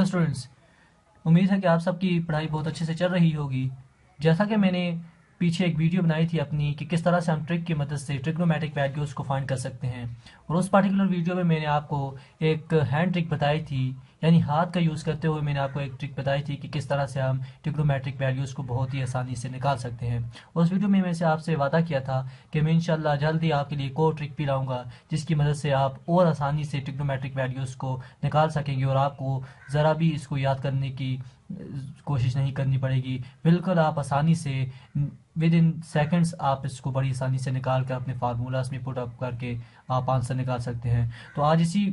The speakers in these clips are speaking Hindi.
हेलो स्टूडेंट्स, उम्मीद है कि आप सबकी पढ़ाई बहुत अच्छे से चल रही होगी। जैसा कि मैंने पीछे एक वीडियो बनाई थी अपनी कि किस तरह से हम ट्रिक की मदद से ट्रिग्नोमेट्रिक वैल्यूज़ को फाइंड कर सकते हैं, और उस पर्टिकुलर वीडियो में मैंने आपको एक हैंड ट्रिक बताई थी, यानी हाथ का यूज़ करते हुए मैंने आपको एक ट्रिक बताई थी कि किस तरह से हम ट्रिग्नोमेट्रिक वैल्यूज़ को बहुत ही आसानी से निकाल सकते हैं। उस वीडियो में मैंने आपसे वादा किया था कि मैं इंशाल्लाह जल्दी आपके लिए एक और ट्रिक भी लाऊंगा जिसकी मदद से आप और आसानी से ट्रिग्नोमेट्रिक वैल्यूज़ को निकाल सकेंगे और आपको ज़रा भी इसको याद करने की कोशिश नहीं करनी पड़ेगी। बिल्कुल आप आसानी से विद इन सेकेंड्स आप इसको बड़ी आसानी से निकाल कर अपने फार्मूलाज में पुट अप करके आप आंसर निकाल सकते हैं। तो आज इसी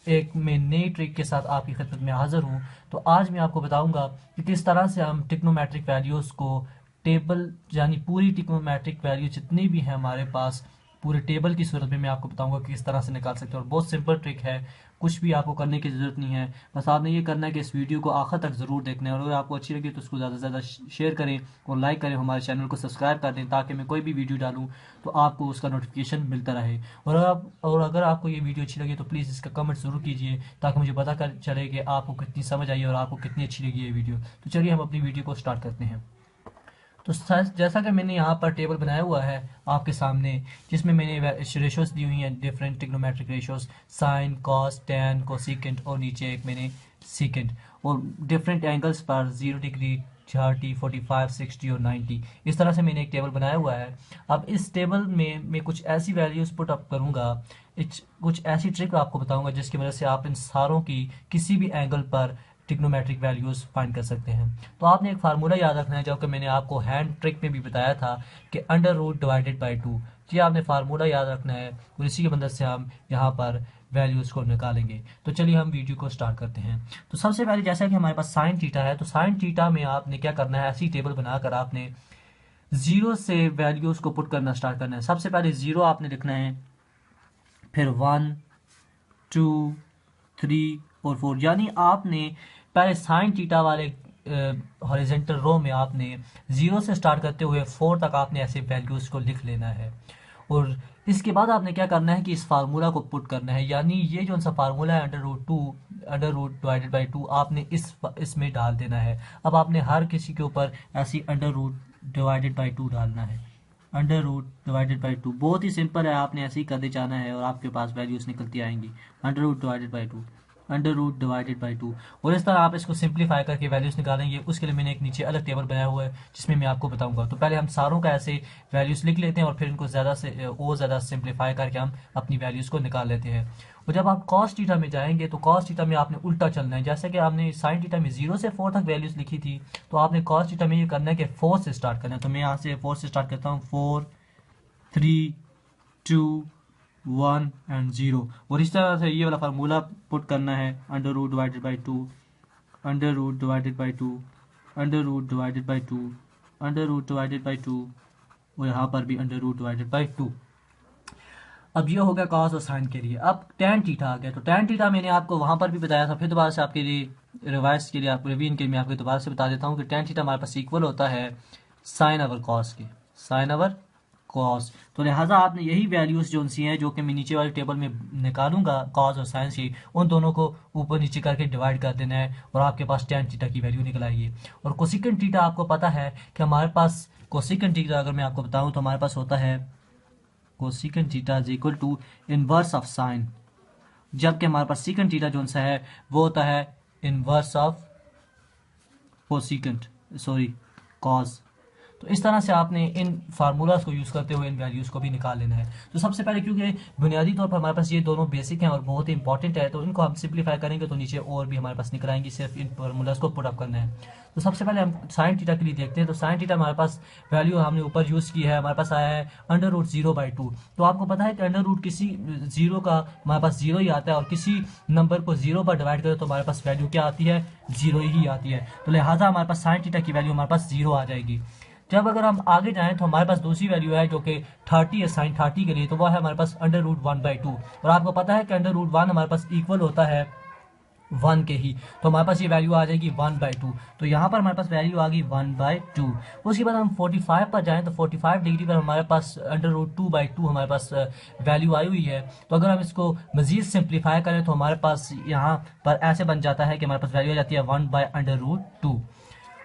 एक मैं नई ट्रिक के साथ आपकी खिदमत में हाजिर हूँ। तो आज मैं आपको बताऊंगा कि किस तरह से हम ट्रिग्नोमेट्रिक वैल्यूज़ को टेबल यानी पूरी ट्रिग्नोमेट्रिक वैल्यू जितनी भी है हमारे पास पूरे टेबल की सूरत में मैं आपको बताऊंगा कि किस तरह से निकाल सकते हैं। और बहुत सिंपल ट्रिक है, कुछ भी आपको करने की ज़रूरत नहीं है। बस आपने ये करना है कि इस वीडियो को आखिर तक ज़रूर देखना है, और अगर आपको अच्छी लगी तो उसको ज़्यादा से ज़्यादा शेयर करें और लाइक करें, हमारे चैनल को सब्सक्राइब कर दें ताकि मैं कोई भी वीडियो डालूँ तो आपको उसका नोटिफिकेशन मिलता रहे। और अगर आपको ये वीडियो अच्छी लगी तो प्लीज़ इसका कमेंट ज़रूर कीजिए ताकि मुझे पता कर चले कि आपको कितनी समझ आई और आपको कितनी अच्छी लगी ये वीडियो। तो चलिए हम अपनी वीडियो को स्टार्ट करते हैं। तो जैसा कि मैंने यहाँ पर टेबल बनाया हुआ है आपके सामने, जिसमें मैंने रेशोज दी हुई हैं, different trigonometric ratios, sine, cos, tan, cosecant और नीचे एक मैंने सीकेंट, और डिफरेंट एंगल्स पर 0 डिग्री, 30, 45, 60 और 90। इस तरह से मैंने एक टेबल बनाया हुआ है। अब इस टेबल में मैं कुछ ऐसी वैल्यूज़ पुट अप करूँगा, कुछ ऐसी ट्रिक आपको बताऊँगा जिसकी वजह से आप इन सारों की किसी भी एंगल पर ट्रिग्नोमेट्रिक वैल्यूज़ फाइंड कर सकते हैं। तो आपने एक फार्मूला याद रखना है जो कि मैंने आपको हैंड ट्रिक में भी बताया था कि अंडर रूट डिवाइडेड बाई 2। जी आपने फार्मूला याद रखना है और इसी की मदद से हम यहाँ पर वैल्यूज़ को निकालेंगे। तो चलिए हम वीडियो को स्टार्ट करते हैं। तो सबसे पहले जैसा कि हमारे पास साइन थीटा है, तो साइन थीटा में आपने क्या करना है, ऐसी टेबल बनाकर आपने जीरो से वैल्यूज़ को पुट करना स्टार्ट करना है। सबसे पहले जीरो आपने लिखना है, फिर 1, 2, 3 और 4, यानी आपने पहले साइन थीटा वाले हॉरिजॉन्टल रो में आपने 0 से स्टार्ट करते हुए 4 तक आपने ऐसे वैल्यूज़ को लिख लेना है। और इसके बाद आपने क्या करना है कि इस फार्मूला को पुट करना है, यानी ये जो सा फार्मूला है अंडर रूट डिवाइडेड बाई 2 आपने इसमें डाल देना है। अब आपने हर किसी के ऊपर ऐसी अंडर रूट डिवाइडेड बाई 2 डालना है। अंडर रूट डिवाइडेड बाई 2 बहुत ही सिंपल है, आपने ऐसे ही करते जाना है और आपके पास वैल्यूज़ निकलती आएंगी। Under root divided by 2, under root divided by 2, और इस तरह आप इसको सिंप्लीफाई करके वैल्यूज़ निकालेंगे। उसके लिए मैंने एक नीचे अलग टेबल बनाया हुआ है जिसमें मैं आपको बताऊंगा। तो पहले हम सारों का ऐसे वैल्यूज़ लिख लेते हैं और फिर इनको ज़्यादा सिंप्लीफाई करके हम अपनी वैल्यूज़ को निकाल लेते हैं। और जब आप कॉस थीटा में जाएंगे तो कॉस थीटा में आपने उल्टा चलना है। जैसे कि आपने साइन थीटा में 0 से 4 तक वैल्यूज़ लिखी थी, तो आपने कॉस थीटा में ये करना है कि 4 से स्टार्ट करना है। तो मैं यहाँ से 4 से स्टार्ट करता हूँ, 4, 3, 2, 1 एंड 0, और इस तरह से ये वाला फार्मूला पुट करना है। Under root divided by 2, under root divided by 2, under root divided by 2, under root divided by 2, और यहाँ पर भी अंडर रूट डिवाइडेड बाई 2। अब ये हो गया कॉस और साइन के लिए। अब टैन थीटा आ गया। तो टैन थीटा मैंने आपको वहाँ पर भी बताया था, फिर दोबारा से आपके लिए रिवाइज के लिए, आपको रिवीजन के लिए मैं आपको दोबारा से बता देता हूँ कि टैन थीटा हमारे पास इक्वल होता है साइन ओवर कॉस के, साइन ओवर कॉस। तो लिहाजा आपने यही वैल्यूज़ जो सी हैं जो कि मैं नीचे वाली टेबल में निकालूंगा कॉस और साइन की, उन दोनों को ऊपर नीचे करके डिवाइड कर देना है और आपके पास टैन थीटा की वैल्यू निकल आएगी। और कोसिकेंट थीटा आपको पता है कि हमारे पास कोसिकेंट थीटा अगर मैं आपको बताऊं तो हमारे पास होता है cosecant theta is equal to inverse of sine, जबकि हमारे पास सीकेंट थीटा जो सा है वो होता है इनवर्स ऑफ कोसिकेंट कॉस। तो इस तरह से आपने इन फार्मूलाज को यूज़ करते हुए इन वैल्यूज़ को भी निकाल लेना है। तो सबसे पहले क्योंकि बुनियादी तौर पर हमारे पास ये दोनों बेसिक हैं और बहुत ही इंपॉर्टेंट है, तो इनको हम सिंप्लीफाई करेंगे तो नीचे और भी हमारे पास निकल आएंगी, सिर्फ इन फार्मूलाज को पुट अप करना है। तो सबसे पहले हम साइन थीटा के लिए देखते हैं। तो साइन थीटा हमारे पास वैल्यू हमने ऊपर यूज़ की है, हमारे पास आया है अंडर रूट 0/2। तो आपको पता है कि अंडर रूट किसी जीरो का हमारे पास 0 ही आता है, और किसी नंबर को 0 पर डिवाइड करें तो हमारे पास वैल्यू क्या आती है, 0 ही आती है। तो लिहाजा हमारे पास साइन थीटा की वैल्यू हमारे पास 0 आ जाएगी। जब अगर हम आगे जाएं तो हमारे पास दूसरी वैल्यू है जो कि 30 है साइन 30 के लिए, तो वह है हमारे पास अंडर रूट 1/2। और आपको पता है कि अंडर रूट 1 हमारे पास इक्वल होता है 1 के ही, तो हमारे पास ये वैल्यू आ जाएगी 1/2। तो यहाँ पर हमारे पास वैल्यू आ गई 1/2। उसके बाद हम 45 पर जाएं तो 45 डिग्री पर हमारे पास √2/2 हमारे पास वैल्यू आई हुई है। तो अगर हम इसको मज़ीद सिंप्लीफाई करें तो हमारे पास यहाँ पर ऐसे बन जाता है कि हमारे पास वैल्यू आ जाती है 1/√2।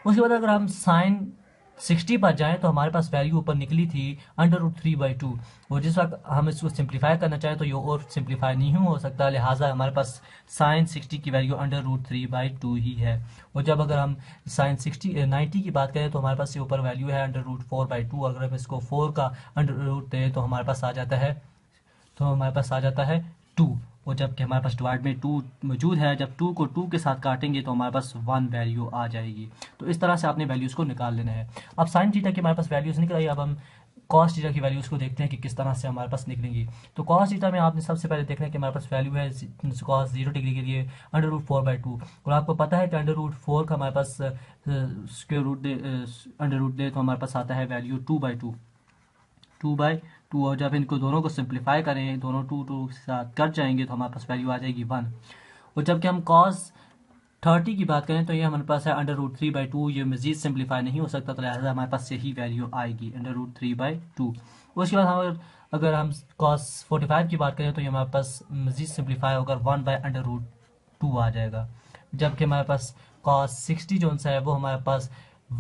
उसके बाद अगर हम साइन 60 पर जाएं तो हमारे पास वैल्यू ऊपर निकली थी √3/2, और जिस वक्त हम इसको सिंप्लीफाई करना चाहें तो ये और सिंप्लीफाई नहीं हो सकता, लिहाजा हमारे पास साइन 60 की वैल्यू √3/2 ही है। और जब अगर हम साइन 90 की बात करें तो हमारे पास ये ऊपर वैल्यू है √4/2। अगर हम इसको 4 का अंडर दें तो हमारे पास आ जाता है 2। और जबकि हमारे पास डिवाइड में 2 मौजूद है, जब 2 को 2 के साथ काटेंगे तो हमारे पास 1 वैल्यू आ जाएगी। तो इस तरह से आपने वैल्यूज़ को निकाल लेना है। अब साइन थीटा की हमारे पास वैल्यूज़ निकल आई, अब हम कॉस थीटा की वैल्यूज़ को देखते हैं कि किस तरह से हमारे पास निकलेंगी। तो कॉस थीटा में आपने सबसे पहले देखना है कि हमारे पास वैल्यू है कॉस 0 डिग्री के लिए √4/2, और आपको पता है कि √4 का हमारे पास स्क्वायर रूट अंडर रूट दे तो हमारे पास आता है वैल्यू 2/2। और जब इनको दोनों को सिंप्लीफाई करें, दोनों 2 के साथ कट जाएंगे तो हमारे पास वैल्यू आ जाएगी 1। और जबकि हम कॉस 30 की बात करें तो ये हमारे पास है √3/2, ये मजीद सिंप्लीफाई नहीं हो सकता, तो लिहाजा हमारे पास यही वैल्यू आएगी √3/2। उसके बाद अगर हम कॉस 45 की बात करें तो ये हमारे पास मजीद सिंप्लीफाई होकर 1/√2 आ जाएगा। जबकि हमारे पास कॉस 60 जो है वो हमारे पास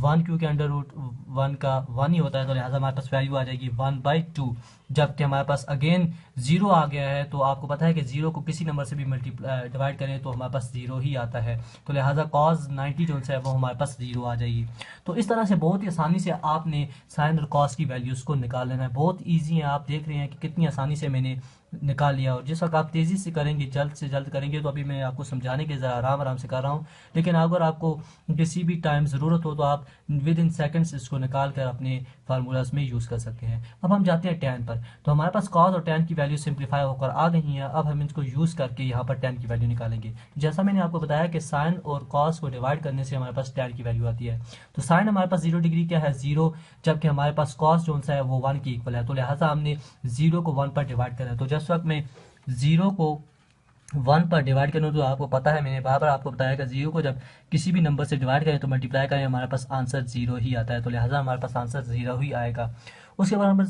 1, क्योंकि √1 का 1 ही होता है, तो लिहाजा हमारे पास वैल्यू आ जाएगी 1/2। जबकि हमारे पास अगेन 0 आ गया है, तो आपको पता है कि 0 को किसी नंबर से भी डिवाइड करें तो हमारे पास 0 ही आता है, तो लिहाजा कॉस 90 जो है वो हमारे पास 0 आ जाएगी। तो इस तरह से बहुत ही आसानी से आपने साइन और कॉस की वैल्यूज़ को निकाल लेना है। बहुत ईजी है, आप देख रहे हैं कि कितनी आसानी से मैंने निकाल लिया। और जिस वक्त आप तेज़ी से करेंगे, जल्द से जल्द करेंगे, तो अभी मैं आपको समझाने के ज़रा आराम आराम से कर रहा हूँ, लेकिन अगर आपको किसी भी टाइम ज़रूरत हो तो आप विद इन सेकेंड्स इसको निकाल कर अपने फार्मूलाज में यूज़ कर सकते हैं। अब हम जाते हैं टैन पर, तो हमारे पास कॉस और टैन की वैल्यू सिंप्लीफाई होकर आ गई हैं। अब हम इसको यूज़ करके यहाँ पर टैन की वैल्यू निकालेंगे। जैसा मैंने आपको बताया कि साइन और कॉस को डिवाइड करने से हमारे पास टैन की वैल्यू आती है। तो साइन हमारे पास 0 डिग्री क्या है, 0, जबकि हमारे पास कॉस जो है वो 1 की इक्वल है, तो लिहाजा हमने 0 को 1 पर डिवाइड करना है। तो जिस वक्त मैं 0 को 1 पर डिवाइड करूँ तो आपको पता है, मैंने बार बार आपको बताया कि 0 को जब किसी भी नंबर से डिवाइड करें तो मल्टीप्लाई करें, हमारे पास आंसर 0 ही आता है, तो लिहाजा हमारे पास आंसर 0 ही आएगा। उसके बाद हम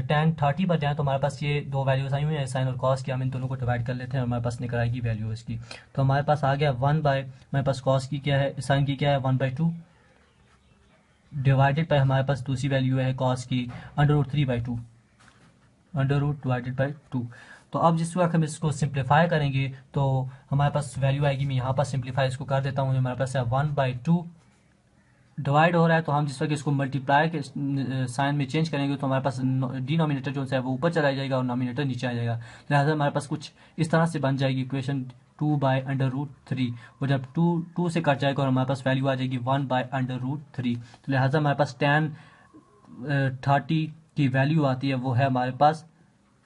tan 30 पर जाएँ तो हमारे पास ये दो वैल्यूज आई हुई हैं साइन और कॉस की, हम इन दोनों को डिवाइड कर लेते हैं, हमारे पास निकल आएगी वैल्यू इसकी। तो हमारे पास आ गया हमारे पास कॉस की क्या है, साइन की क्या है 1/2, डिवाइडेड बाय हमारे पास दूसरी वैल्यू है कॉस की √3/2, √2/2। तो अब जिस वक्त हम इसको सिंप्लीफाई करेंगे तो हमारे पास वैल्यू आएगी, मैं यहाँ पर सिंप्लीफाई इसको कर देता हूँ, हमारे पास है 1/2 डिवाइड हो रहा है। तो हम जिस वक्त इसको मल्टीप्लाई के साइन में चेंज करेंगे तो हमारे पास डिनोमिनेटर जो है वो ऊपर चला जाएगा और नोमिनेटर नीचे आ जाएगा, लिहाजा हमारे पास कुछ इस तरह से बन जाएगी इक्वेशन 2/√3। और जब 2 से कट जाएगा और हमारे पास वैल्यू आ जाएगी 1/√3, तो लिहाजा हमारे पास tan 30 की वैल्यू आती है, वो है हमारे पास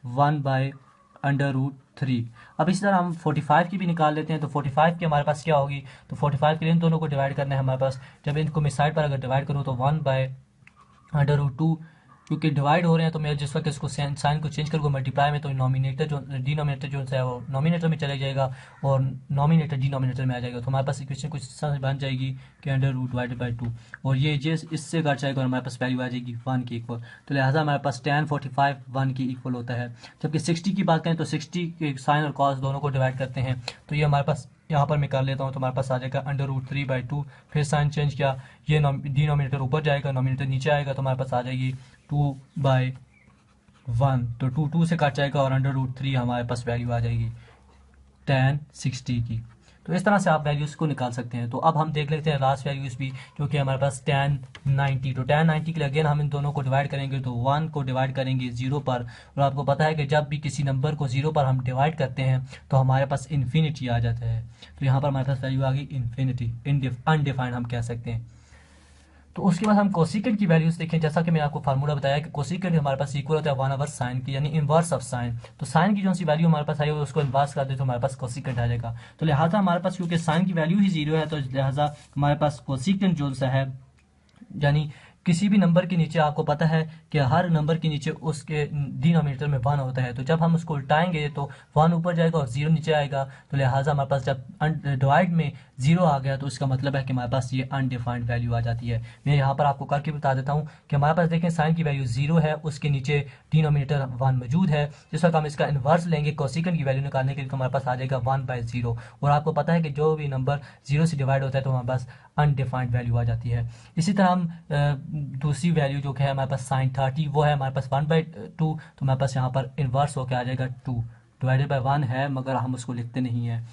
1/√3। अब इसी तरह हम 45 की भी निकाल लेते हैं। तो 45 की हमारे पास क्या होगी, तो 45 के लिए इन दोनों को डिवाइड करना है हमारे पास। जब इनको मैं साइड पर अगर डिवाइड करूँ तो 1/√2, क्योंकि डिवाइड हो रहे हैं तो मैं जिस वक्त इसको साइन को चेंज करूँगा मल्टीप्लाई में, तो डिनोमिनेटर जो है वो नॉमिनेटर में चला जाएगा और नॉमिनेटर डिनोमिनेटर में आ जाएगा। तो हमारे पास इक्वेशन कुछ इस तरह से बन जाएगी कि √2 और ये इससे कट जाएगा और हमारे पास वैल्यू आ जाएगी 1 की इक्वल। तो लिहाजा हमारे पास tan 45 1 की इक्वल होता है। जबकि 60 की बात करें तो 60 के साइन और कॉस दोनों को डिवाइड करते हैं, तो ये हमारे पास यहाँ पर मैं कर लेता हूँ, तो हमारे पास आ जाएगा √3/2, फिर साइन चेंज किया, ये डिनोमिनेटर ऊपर जाएगा, नॉमिनेटर नीचे आएगा, तो हमारे पास आ जाएगी 2/1। तो 2 से काट जाएगा और √3 हमारे पास वैल्यू आ जाएगी tan 60 की। तो इस तरह से आप वैल्यूज़ को निकाल सकते हैं। तो अब हम देख लेते हैं लास्ट वैल्यूज़ भी, जो कि हमारे पास tan 90। तो tan 90 के लिए अगेन हम इन दोनों को डिवाइड करेंगे, तो 1 को डिवाइड करेंगे 0 पर, और आपको पता है कि जब भी किसी नंबर को 0 पर हम डिवाइड करते हैं तो हमारे पास इन्फिनिटी आ जाता है। तो यहाँ पर हमारे पास वैल्यू आ गई इन्फिनिटी, अनडिफाइंड हम कह सकते हैं। तो उसके बाद हम कोसिकेंट की वैल्यूज देखें। जैसा कि मैंने आपको फार्मूला बताया कि कोसिकेंट हमारे पास इक्वल होता है 1/, साइन की, यानी इनवर्स ऑफ साइन। तो साइन की जो सी वैल्यू हमारे पास आई है उसको इनवर्स कर दे तो हमारे पास कोसिकेंट आ जाएगा। तो लिहाजा हमारे पास क्योंकि साइन की वैल्यू ही 0 है, तो लिहाजा हमारे पास कोसिकेंट जो सा है यानी किसी भी नंबर के नीचे आपको पता है कि हर नंबर के नीचे उसके डिनोमिनेटर में 1 होता है, तो जब हम उसको उल्टाएंगे तो 1 ऊपर जाएगा और 0 नीचे आएगा। तो लिहाजा हमारे पास जब डिवाइड में 0 आ गया तो इसका मतलब है कि हमारे पास ये अनडिफाइंड वैल्यू आ जाती है। मैं यहाँ पर आपको करके बता देता हूँ कि हमारे पास देखें साइन की वैल्यू 0 है, उसके नीचे डिनोमिनेटर 1 मौजूद है। जिस वक्त हम इसका इन्वर्स लेंगे कोसिकेंट की वैल्यू निकालने के लिए तो हमारे पास आ जाएगा 1/0। और आपको पता है कि जो भी नंबर 0 से डिवाइड होता है तो हमारे पास अनडिफाइंड वैल्यू आ जाती है। इसी तरह हम दूसरी वैल्यू जो है हमारे पास साइन 30 वो है हमारे पास 1/2, तो हमारे पास यहाँ पर इन्वर्स होकर आ जाएगा 2 डिवाइडेड बाई 1 है, मगर हम उसको लिखते नहीं है।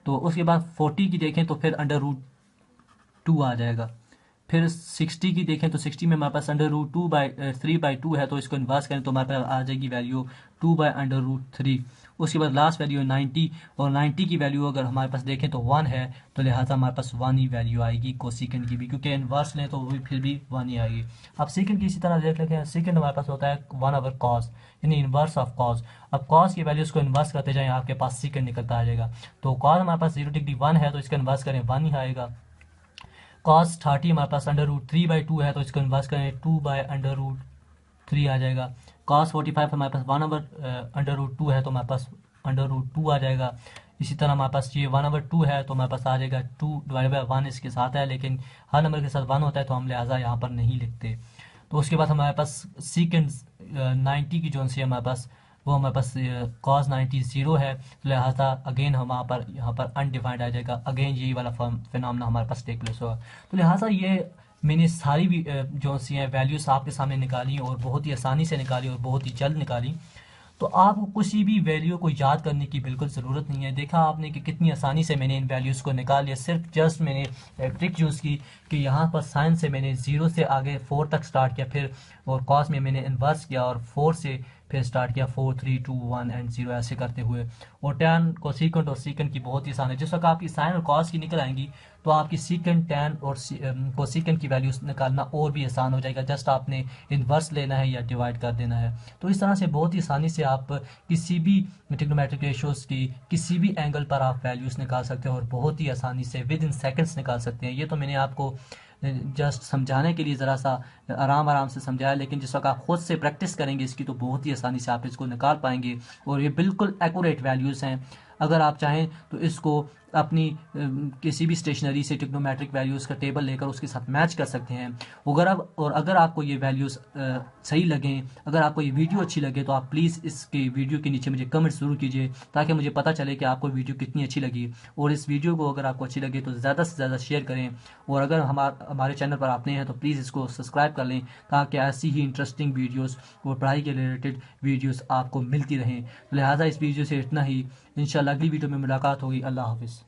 तो उसके बाद 40 की देखें तो फिर √2 आ जाएगा। फिर 60 की देखें तो 60 में हमारे पास √3/2 है, तो इसको इन्वर्स करें तो हमारे पास आ जाएगी वैल्यू 2/√3। उसके बाद लास्ट वैल्यू है 90, और 90 की वैल्यू अगर हमारे पास देखें तो 1 है, तो लिहाजा हमारे पास 1 ही वैल्यू आएगी कोसिकेंट की भी, क्योंकि इन्वर्स लें तो भी फिर भी 1 ही आएगी। अब सीकेंट की इसी तरह देख लेते हैं। सीकेंट हमारे पास होता है 1/cos, यानी इन्वर्स ऑफ cos। अब cos की वैल्यूज को इन्वर्स करते जाएं आपके पास सीकेंट निकलता आ जाएगा। तो cos हमारे पास 0 डिग्री 1 है, तो इसका इन्वर्स करें 1 ही आएगा। cos 30 हमारे पास √3/2 है, तो इसको इन्वर्स करें 2/√3 आ जाएगा। cos 45 हमारे पास 1/√2 है, तो हमारे पास √2 आ जाएगा। इसी तरह हमारे पास ये 1/2 है, तो हमारे पास आ जाएगा 2/1 इसके साथ है, लेकिन हर नंबर के साथ 1 होता है तो हम लिहाजा यहाँ पर नहीं लिखते। तो उसके बाद हमारे पास सीकेंड 90 की जो सी हमारे पास वो हमारे पास cos 90 0 है, तो लिहाजा अगेन हम यहाँ पर अनडिफाइंड आ जाएगा। अगेन यही वाला फिनोमेना हमारे पास टेक प्लेस होगा। तो लिहाजा ये मैंने सारी भी जो सी हैं वैल्यूज आपके सामने निकाली और बहुत ही आसानी से निकाली और बहुत ही जल्द निकाली। तो आपको किसी भी वैल्यू को याद करने की बिल्कुल ज़रूरत नहीं है। देखा आपने कि कितनी आसानी से मैंने इन वैल्यूज़ को निकाल लिया। सिर्फ जस्ट मैंने ट्रिक यूज़ की कि यहाँ पर साइन से मैंने 0 से आगे 4 तक स्टार्ट किया, फिर और कॉस में मैंने इन्वर्स किया और 4 से फिर स्टार्ट किया 4 3 2 1 एंड 0 ऐसे करते हुए। और टैन कोसिकेंट और सीकेंट की बहुत ही आसान है। जिस वक्त आपकी साइन और कॉस की निकल आएंगी तो आपकी सीकेंट टैन और कोसिकेंट की वैल्यूज निकालना और भी आसान हो जाएगा। जस्ट आपने इन्वर्स लेना है या डिवाइड कर देना है। तो इस तरह से बहुत ही आसानी से आप किसी भी ट्रिग्नोमेट्रिक रेशियोज की किसी भी एंगल पर आप वैल्यूज निकाल सकते हैं और बहुत ही आसानी से विद इन सेकेंड्स निकाल सकते हैं। ये तो मैंने आपको जस्ट समझाने के लिए ज़रा सा आराम से समझाया, लेकिन जिस वक्त आप खुद से प्रैक्टिस करेंगे इसकी तो बहुत ही आसानी से आप इसको निकाल पाएंगे। और ये बिल्कुल एक्यूरेट वैल्यूज़ हैं। अगर आप चाहें तो इसको अपनी किसी भी स्टेशनरी से ट्रिग्नोमेट्रिक वैल्यूज़ का टेबल लेकर उसके साथ मैच कर सकते हैं। अगर आपको ये वैल्यूज़ सही लगें, अगर आपको ये वीडियो अच्छी लगे तो आप प्लीज़ इसके वीडियो के नीचे मुझे कमेंट ज़रूर कीजिए, ताकि मुझे पता चले कि आपको वीडियो कितनी अच्छी लगी। और इस वीडियो को अगर आपको अच्छी लगे तो ज़्यादा से ज़्यादा शेयर करें। और अगर हमारे चैनल पर आप नए हैं तो प्लीज़ इसको सब्सक्राइब कर लें, ताकि ऐसी ही इंटरेस्टिंग वीडियोज़ और पढ़ाई के रिलेटेड वीडियोज़ आपको मिलती रहें। लिहाजा इस वीडियो से इतना ही। इंशाल्लाह अगली वीडियो में मुलाकात होगी। अल्लाह हाफिज़।